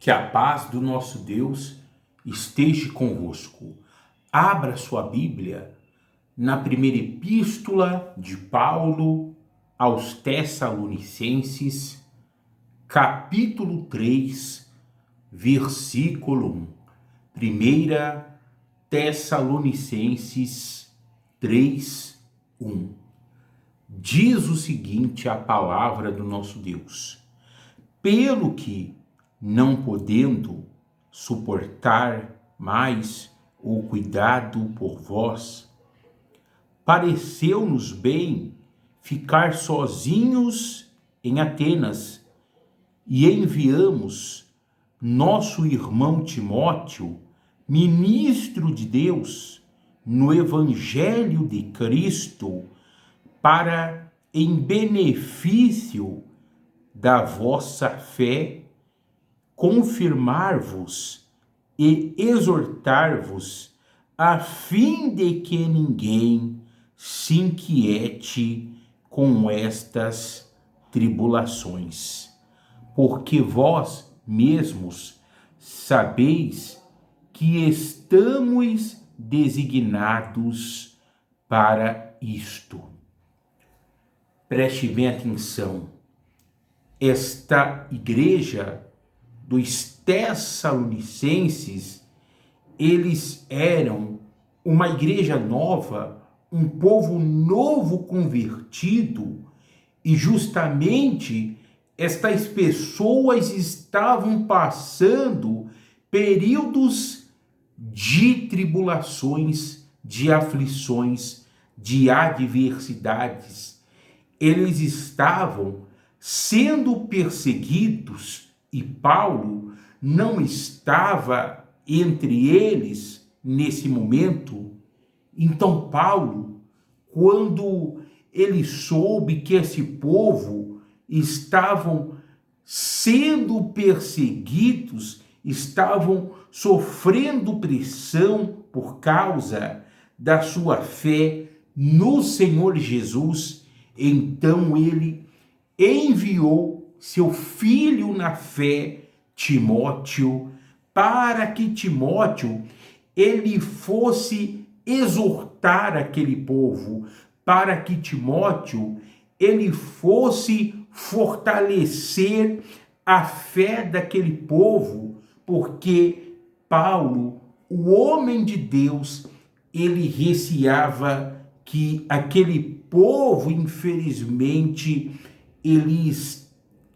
Que a paz do nosso Deus esteja convosco. Abra sua Bíblia na primeira epístola de Paulo aos Tessalonicenses, capítulo 3, versículo 1. Primeira Tessalonicenses 3, 1. Diz o seguinte a palavra do nosso Deus: pelo que, não podendo suportar mais o cuidado por vós, pareceu-nos bem ficar sozinhos em Atenas, e enviamos nosso irmão Timóteo, ministro de Deus, no Evangelho de Cristo, para, em benefício da vossa fé, confirmar-vos e exortar-vos, a fim de que ninguém se inquiete com estas tribulações, porque vós mesmos sabeis que estamos designados para isto. Preste bem atenção. Esta igreja dos Tessalonicenses, eles eram uma igreja nova, um povo novo convertido, e justamente estas pessoas estavam passando períodos de tribulações, de aflições, de adversidades. Eles estavam sendo perseguidos, e Paulo não estava entre eles nesse momento. Então Paulo, quando ele soube que esse povo estavam sendo perseguidos, estavam sofrendo pressão por causa da sua fé no Senhor Jesus, então ele enviou seu filho na fé, Timóteo, para que Timóteo ele fosse exortar aquele povo, para que Timóteo ele fosse fortalecer a fé daquele povo, porque Paulo, o homem de Deus, ele receava que aquele povo, infelizmente, eles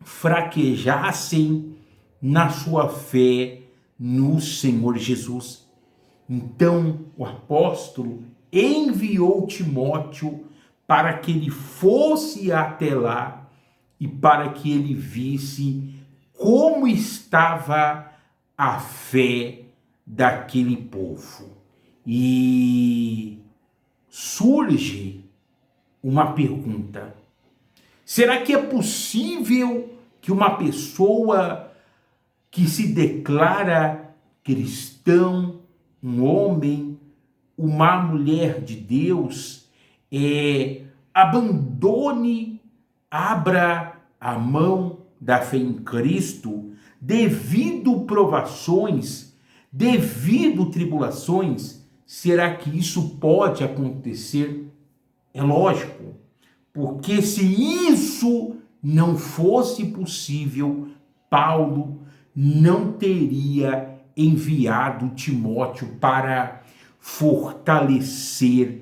fraquejassem na sua fé no Senhor Jesus. Então o apóstolo enviou Timóteo para que ele fosse até lá e para que ele visse como estava a fé daquele povo. E surge uma pergunta: será que é possível que uma pessoa que se declara cristão, um homem, uma mulher de Deus, abra a mão da fé em Cristo devido provações, devido tribulações? Será que isso pode acontecer? É lógico, porque se isso não fosse possível, Paulo não teria enviado Timóteo para fortalecer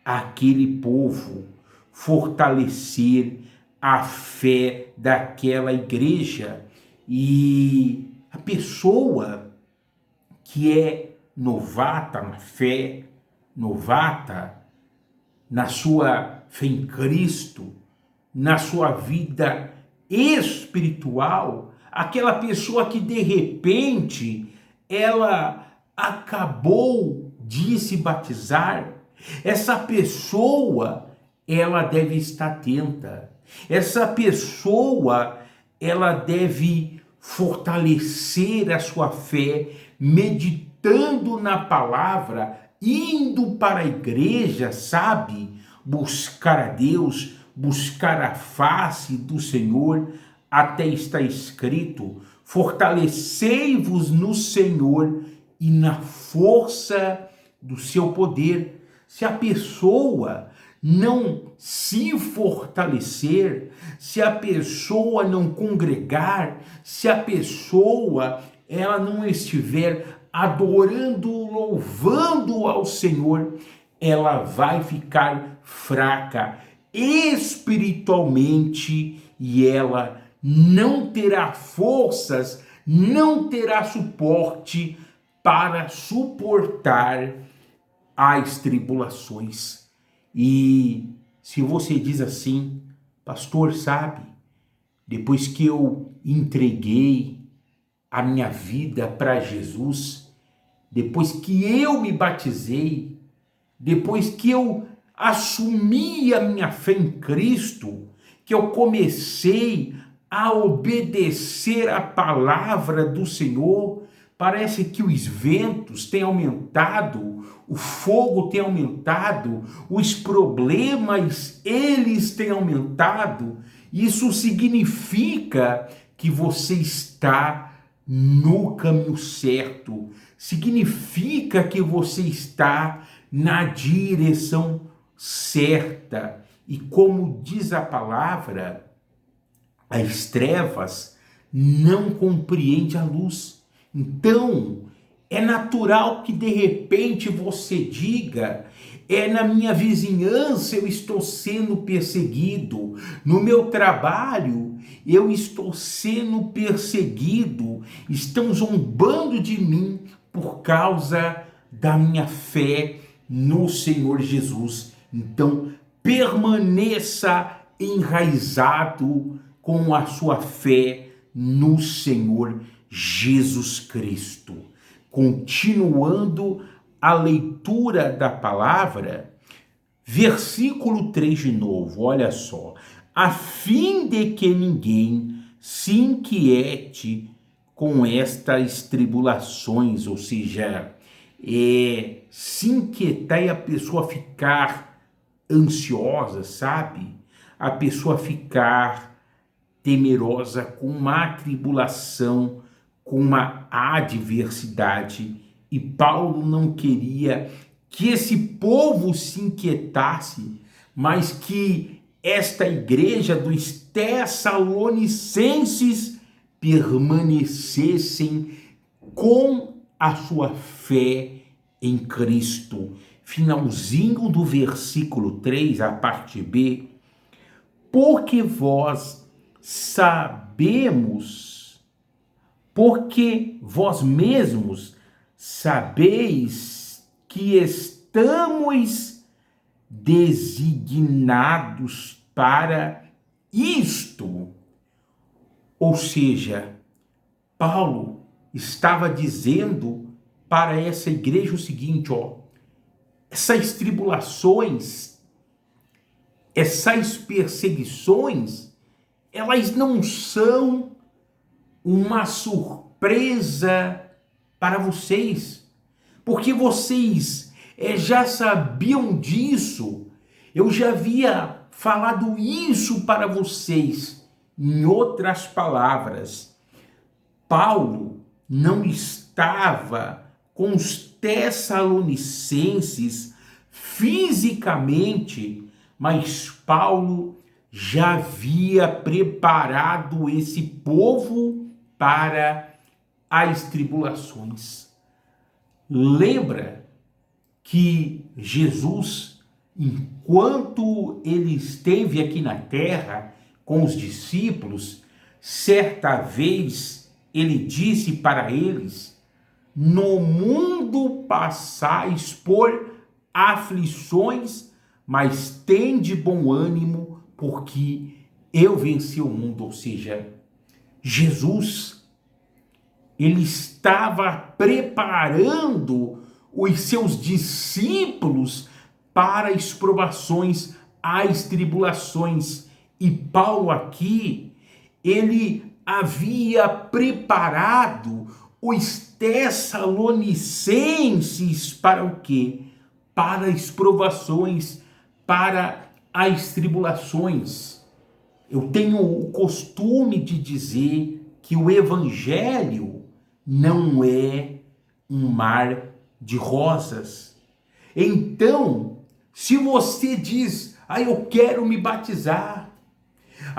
aquele povo, fortalecer a fé daquela igreja. E a pessoa que é novata na fé, novata na sua fé em Cristo, na sua vida espiritual, aquela pessoa que de repente ela acabou de se batizar, essa pessoa ela deve estar atenta. Essa pessoa ela deve fortalecer a sua fé, meditando na palavra, indo para a igreja, sabe? Buscar a Deus, buscar a face do Senhor, até está escrito: fortalecei-vos no Senhor e na força do seu poder. Se a pessoa não se fortalecer, se a pessoa não congregar, se a pessoa ela não estiver adorando, louvando ao Senhor, ela vai ficar fraca espiritualmente e ela não terá forças, não terá suporte para suportar as tribulações. E se você diz assim: pastor, sabe, depois que eu entreguei a minha vida para Jesus, depois que eu me batizei, depois que eu assumi a minha fé em Cristo, que eu comecei a obedecer a palavra do Senhor, parece que os ventos têm aumentado, o fogo tem aumentado, os problemas, eles têm aumentado. Isso significa que você está no caminho certo, significa que você está na direção certa. E como diz a palavra, as trevas não compreendem a luz. Então, é natural que de repente você diga: na minha vizinhança eu estou sendo perseguido, no meu trabalho eu estou sendo perseguido, estão zombando de mim por causa da minha fé no Senhor Jesus. Então, permaneça enraizado com a sua fé no Senhor Jesus Cristo. Continuando a leitura da palavra, versículo 3 de novo, olha só: a fim de que ninguém se inquiete com estas tribulações, ou seja, se inquietar e a pessoa ficar ansiosa, sabe? A pessoa ficar temerosa com uma tribulação, com uma adversidade. E Paulo não queria que esse povo se inquietasse, mas que esta igreja dos Tessalonicenses permanecessem com a sua fé em Cristo. Finalzinho do versículo 3, a parte B: porque vós mesmos sabeis que estamos designados para isto. Ou seja, Paulo estava dizendo para essa igreja o seguinte: essas tribulações, essas perseguições, elas não são uma surpresa para vocês, porque vocês já sabiam disso. Eu já havia falado isso para vocês. Em outras palavras, Paulo não estava com os Tessalonicenses fisicamente, mas Paulo já havia preparado esse povo para as tribulações. Lembra que Jesus, enquanto ele esteve aqui na terra com os discípulos, certa vez ele disse para eles: no mundo passais por aflições, mas tende bom ânimo, porque eu venci o mundo. Ou seja, Jesus, ele estava preparando os seus discípulos para as provações, as tribulações. E Paulo aqui, ele havia preparado os Tessalonicenses para o quê? Para as provações, para as tribulações. Eu tenho o costume de dizer que o evangelho não é um mar de rosas. Então, se você diz, eu quero me batizar,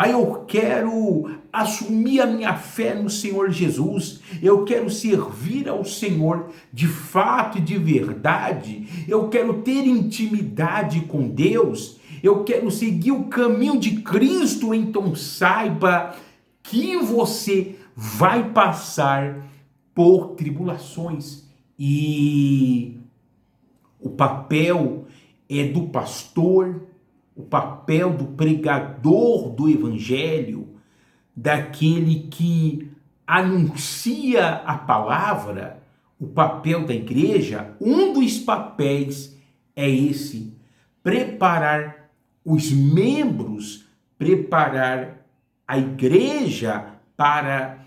eu quero assumir a minha fé no Senhor Jesus, eu quero servir ao Senhor de fato e de verdade, eu quero ter intimidade com Deus, eu quero seguir o caminho de Cristo, então saiba que você vai passar por tribulações. E o papel é do pastor, o papel do pregador do evangelho, daquele que anuncia a palavra, o papel da igreja, um dos papéis é esse: preparar os membros, preparar a igreja para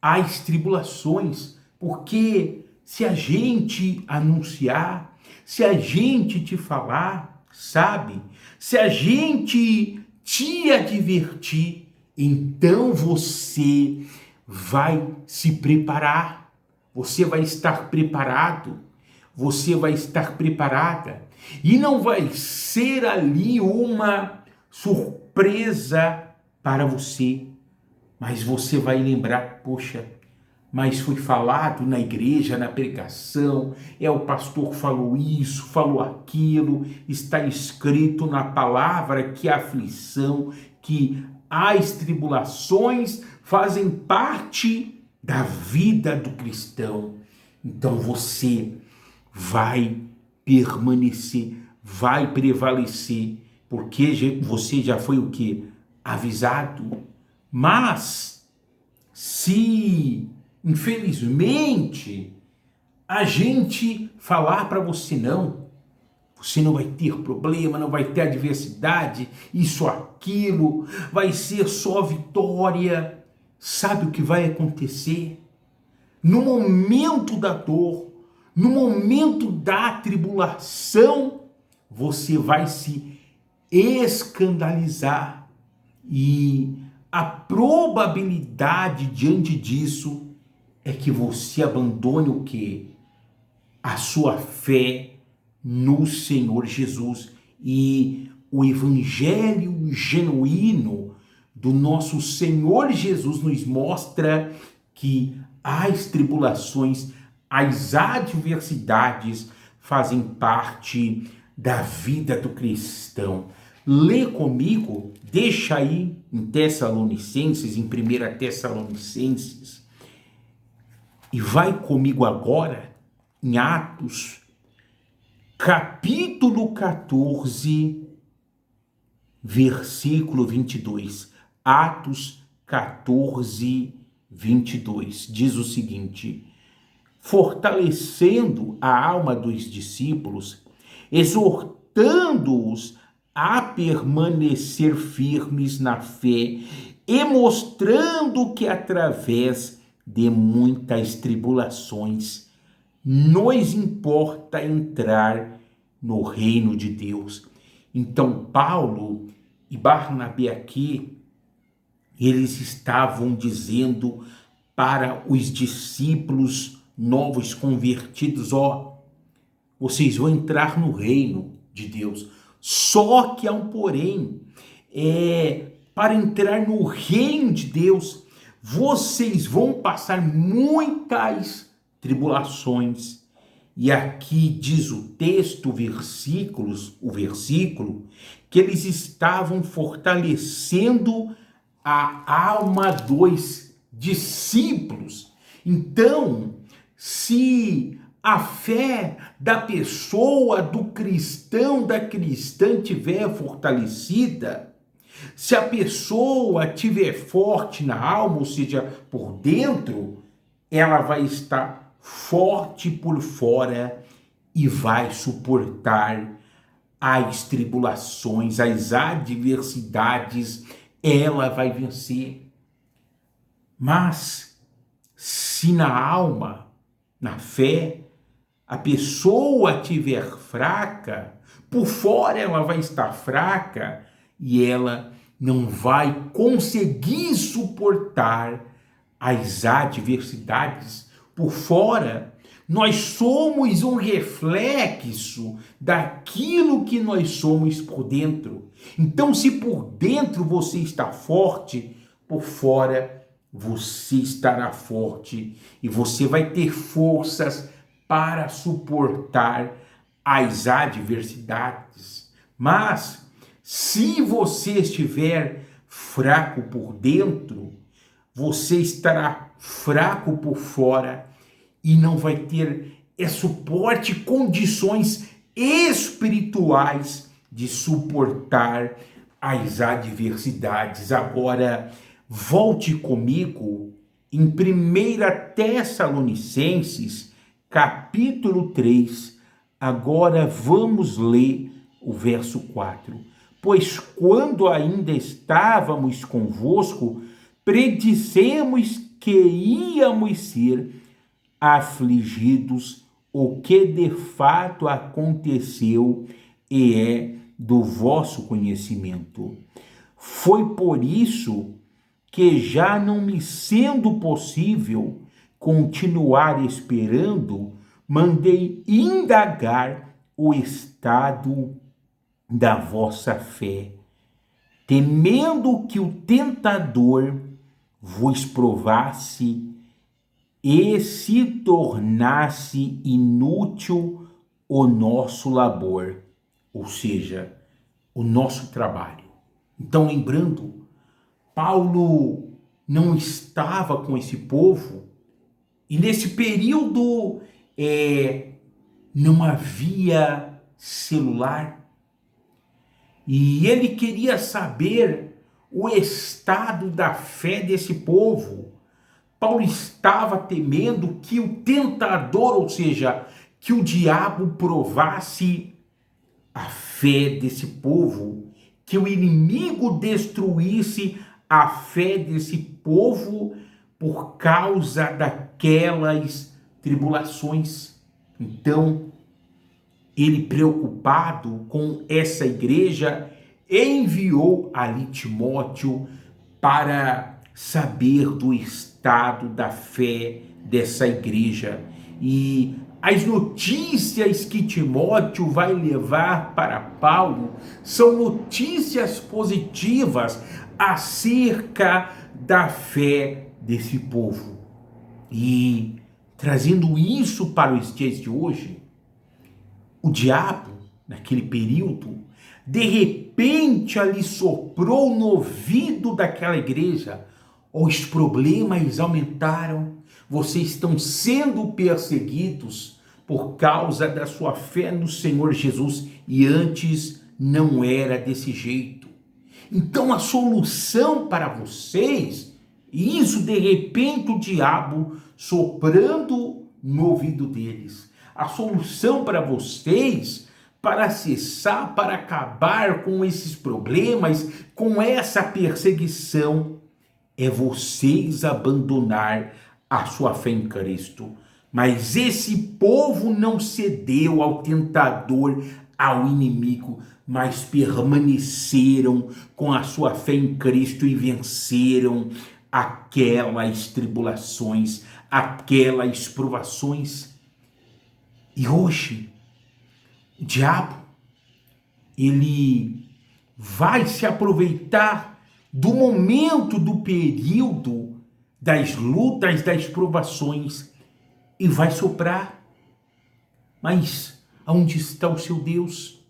as tribulações, porque se a gente anunciar, se a gente te falar, sabe? Se a gente te advertir, então você vai se preparar, você vai estar preparado, você vai estar preparada, e não vai ser ali uma surpresa para você, mas você vai lembrar, poxa, mas foi falado na igreja, na pregação, o pastor falou isso, falou aquilo, está escrito na palavra que a aflição, que as tribulações fazem parte da vida do cristão. Então você vai permanecer, vai prevalecer, porque você já foi o quê? Avisado. Mas se infelizmente a gente falar para você não vai ter problema, não vai ter adversidade, isso, aquilo, vai ser só vitória, sabe o que vai acontecer? No momento da dor, no momento da tribulação, você vai se escandalizar, e a probabilidade diante disso é que você abandone o quê? A sua fé no Senhor Jesus. E o evangelho genuíno do nosso Senhor Jesus nos mostra que as tribulações, as adversidades fazem parte da vida do cristão. Lê comigo, deixa aí em Tessalonicenses, em 1 Tessalonicenses, e vai comigo agora em Atos, capítulo 14, versículo 22. Atos 14, 22. Diz o seguinte: fortalecendo a alma dos discípulos, exortando-os a permanecer firmes na fé e mostrando que através de muitas tribulações nos importa entrar no reino de Deus. Então Paulo e Barnabé aqui, eles estavam dizendo para os discípulos novos convertidos: vocês vão entrar no reino de Deus. Só que há um porém, para entrar no reino de Deus, vocês vão passar muitas tribulações. E aqui diz o texto, o versículo, que eles estavam fortalecendo a alma dos discípulos. Então, se a fé da pessoa, do cristão, da cristã tiver fortalecida, se a pessoa tiver forte na alma, ou seja, por dentro, ela vai estar forte por fora e vai suportar as tribulações, as adversidades, ela vai vencer. Mas se na alma, na fé, a pessoa tiver fraca, por fora ela vai estar fraca e ela não vai conseguir suportar as adversidades por fora. Nós somos um reflexo daquilo que nós somos por dentro. Então, se por dentro você está forte, por fora você estará forte e você vai ter forças para suportar as adversidades. Mas, se você estiver fraco por dentro, você estará fraco por fora e não vai ter suporte, condições espirituais de suportar as adversidades. Agora, volte comigo em 1 Tessalonicenses, capítulo 3. Agora vamos ler o verso 4. Pois quando ainda estávamos convosco, predissemos que íamos ser afligidos, o que de fato aconteceu e é do vosso conhecimento. Foi por isso que, já não me sendo possível continuar esperando, mandei indagar o estado da vossa fé, temendo que o tentador vos provasse e se tornasse inútil o nosso labor, ou seja, o nosso trabalho. Então, lembrando, Paulo não estava com esse povo e nesse período não havia celular e ele queria saber o estado da fé desse povo. Paulo estava temendo que o tentador, ou seja, que o diabo provasse a fé desse povo, que o inimigo destruísse a fé desse povo por causa daquelas tribulações. Então, ele, preocupado com essa igreja, enviou ali Timóteo para saber do estado da fé dessa igreja. E as notícias que Timóteo vai levar para Paulo são notícias positivas acerca da fé desse povo. E trazendo isso para os dias de hoje, o diabo, naquele período, de repente ali soprou no ouvido daquela igreja: os problemas aumentaram, vocês estão sendo perseguidos por causa da sua fé no Senhor Jesus, e antes não era desse jeito. Então a solução para vocês, e isso de repente o diabo soprando no ouvido deles, a solução para vocês, para cessar, para acabar com esses problemas, com essa perseguição, é vocês abandonar a sua fé em Cristo. Mas esse povo não cedeu ao tentador, ao inimigo, mas permaneceram com a sua fé em Cristo e venceram aquelas tribulações, aquelas provações. E hoje, o diabo, ele vai se aproveitar do momento, do período das lutas, das provações, e vai soprar. Mas aonde está o seu Deus?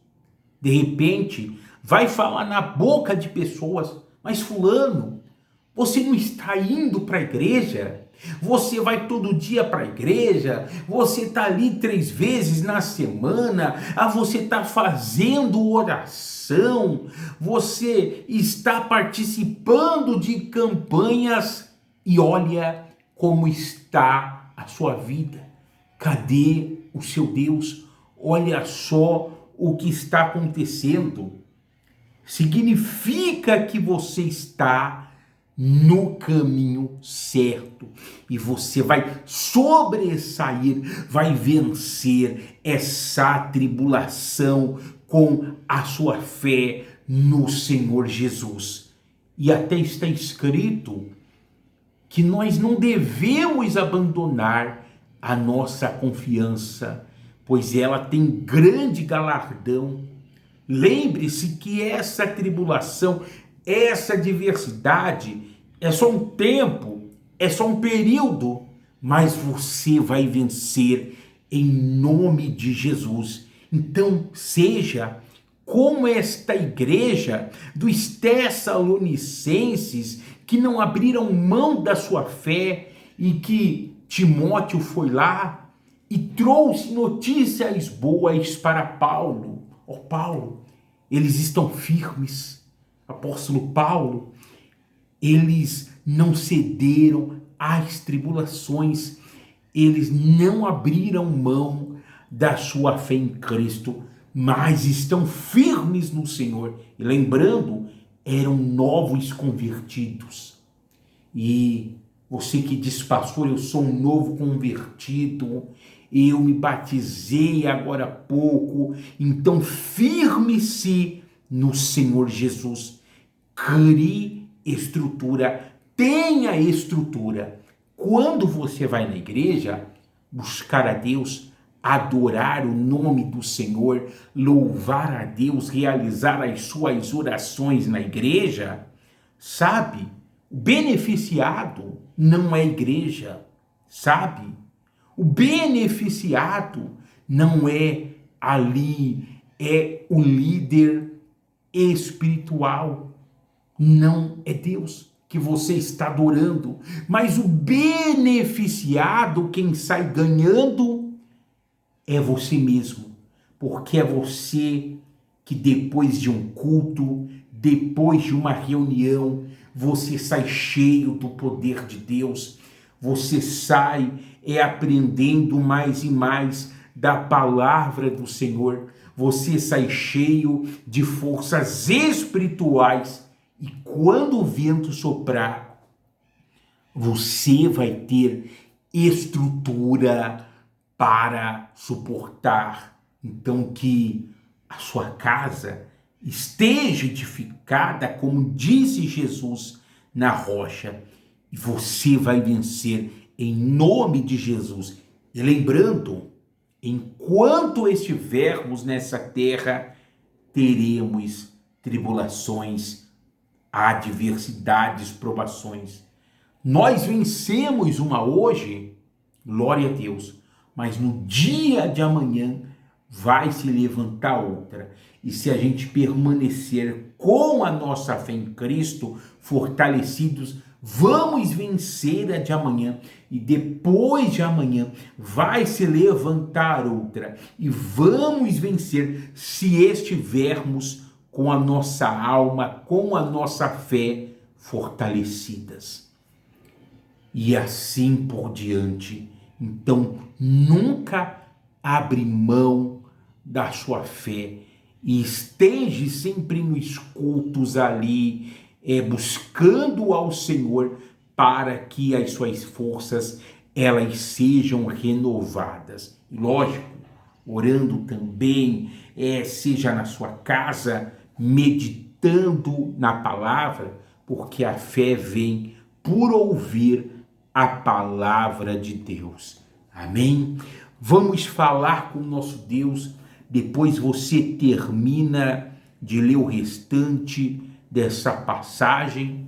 De repente, vai falar na boca de pessoas: mas fulano, você não está indo para a igreja? Você vai todo dia para a igreja? Você está ali 3 vezes na semana? Você está fazendo oração? Você está participando de campanhas? E olha como está a sua vida. Cadê o seu Deus? Olha só o que está acontecendo. Significa que você está no caminho certo e você vai sobressair, vai vencer essa tribulação com a sua fé no Senhor Jesus. E até está escrito que nós não devemos abandonar a nossa confiança, pois ela tem grande galardão. Lembre-se que essa tribulação, essa adversidade é só um tempo, é só um período, mas você vai vencer em nome de Jesus. Então, seja como esta igreja dos Tessalonicenses, que não abriram mão da sua fé, e que Timóteo foi lá e trouxe notícias boas para Paulo. Ó Paulo, eles estão firmes. Apóstolo Paulo, eles não cederam às tribulações, eles não abriram mão da sua fé em Cristo, mas estão firmes no Senhor. E lembrando, eram novos convertidos. E você que diz, pastor, eu sou um novo convertido, eu me batizei agora há pouco, então firme-se no Senhor Jesus. Crie estrutura, tenha estrutura. Quando você vai na igreja buscar a Deus, adorar o nome do Senhor, louvar a Deus, realizar as suas orações na igreja, sabe? O beneficiado não é a igreja, sabe? O beneficiado não é ali, é o líder espiritual. Não é Deus que você está adorando, mas o beneficiado, quem sai ganhando, é você mesmo, porque é você que depois de um culto, depois de uma reunião, você sai cheio do poder de Deus, você sai aprendendo mais e mais da palavra do Senhor, você sai cheio de forças espirituais, e quando o vento soprar, você vai ter estrutura para suportar. Então, que a sua casa esteja edificada, como disse Jesus, na rocha, e você vai vencer em nome de Jesus. E lembrando, enquanto estivermos nessa terra, teremos tribulações, adversidades, provações. Nós vencemos uma hoje, glória a Deus, mas no dia de amanhã vai se levantar outra. E se a gente permanecer com a nossa fé em Cristo, fortalecidos, vamos vencer a de amanhã. E depois de amanhã vai se levantar outra. E vamos vencer se estivermos com a nossa alma, com a nossa fé fortalecidas. E assim por diante. Então, nunca abre mão da sua fé e esteja sempre nos cultos ali, buscando ao Senhor para que as suas forças elas sejam renovadas. E lógico, orando também, seja na sua casa, meditando na palavra, porque a fé vem por ouvir a palavra de Deus. Amém? Vamos falar com o nosso Deus, depois você termina de ler o restante dessa passagem.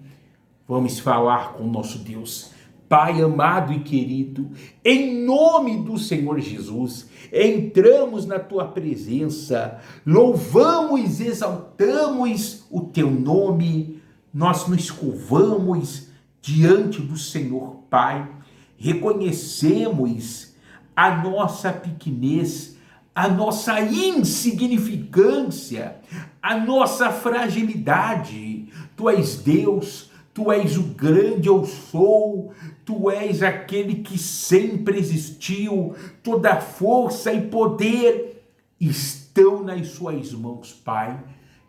Vamos falar com o nosso Deus. Pai amado e querido, em nome do Senhor Jesus, entramos na tua presença, louvamos, exaltamos o teu nome, nós nos curvamos diante do Senhor Pai, reconhecemos a nossa pequenez, a nossa insignificância, a nossa fragilidade. Tu és Deus, tu és o grande eu sou, tu és aquele que sempre existiu, toda força e poder estão nas suas mãos, Pai.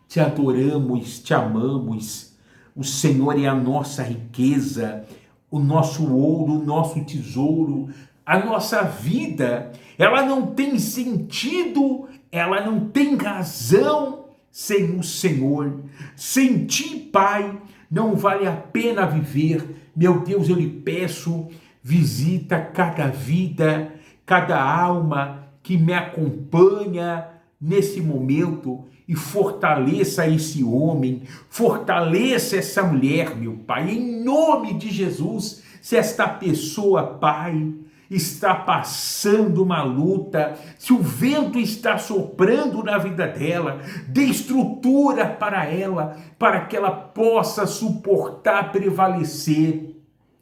Te adoramos, te amamos. O Senhor é a nossa riqueza, o nosso ouro, o nosso tesouro, a nossa vida. Ela não tem sentido, ela não tem razão sem o Senhor. Sem ti, Pai, não vale a pena viver. Meu Deus, eu lhe peço, visita cada vida, cada alma que me acompanha nesse momento e fortaleça esse homem, fortaleça essa mulher, meu Pai, em nome de Jesus. Se esta pessoa, Pai, está passando uma luta, se o vento está soprando na vida dela, dê estrutura para ela, para que ela possa suportar, prevalecer,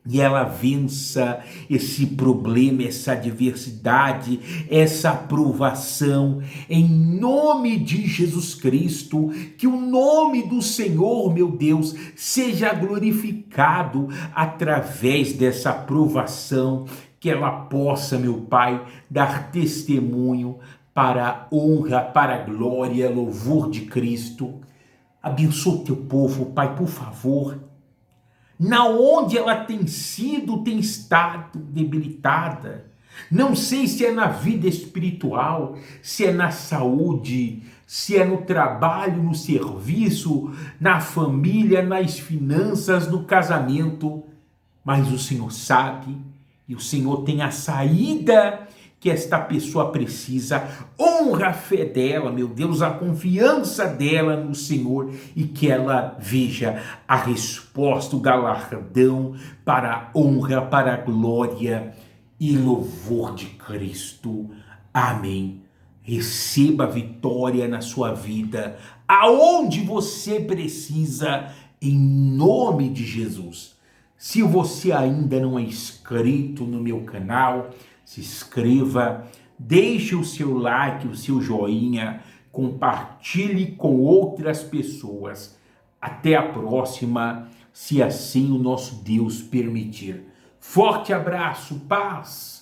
e ela vença esse problema, essa adversidade, essa provação, em nome de Jesus Cristo. Que o nome do Senhor, meu Deus, seja glorificado através dessa provação, que ela possa, meu Pai, dar testemunho para a honra, para a glória, louvor de Cristo. Abençoa o teu povo, Pai, por favor. Na onde ela tem estado debilitada. Não sei se é na vida espiritual, se é na saúde, se é no trabalho, no serviço, na família, nas finanças, no casamento. Mas o Senhor sabe e o Senhor tem a saída que esta pessoa precisa. Honra a fé dela, meu Deus, a confiança dela no Senhor, e que ela veja a resposta, o galardão para a honra, para a glória e louvor de Cristo. Amém. Receba a vitória na sua vida, aonde você precisa, em nome de Jesus. Se você ainda não é inscrito no meu canal, se inscreva, deixe o seu like, o seu joinha, compartilhe com outras pessoas. Até a próxima, se assim o nosso Deus permitir. Forte abraço, paz!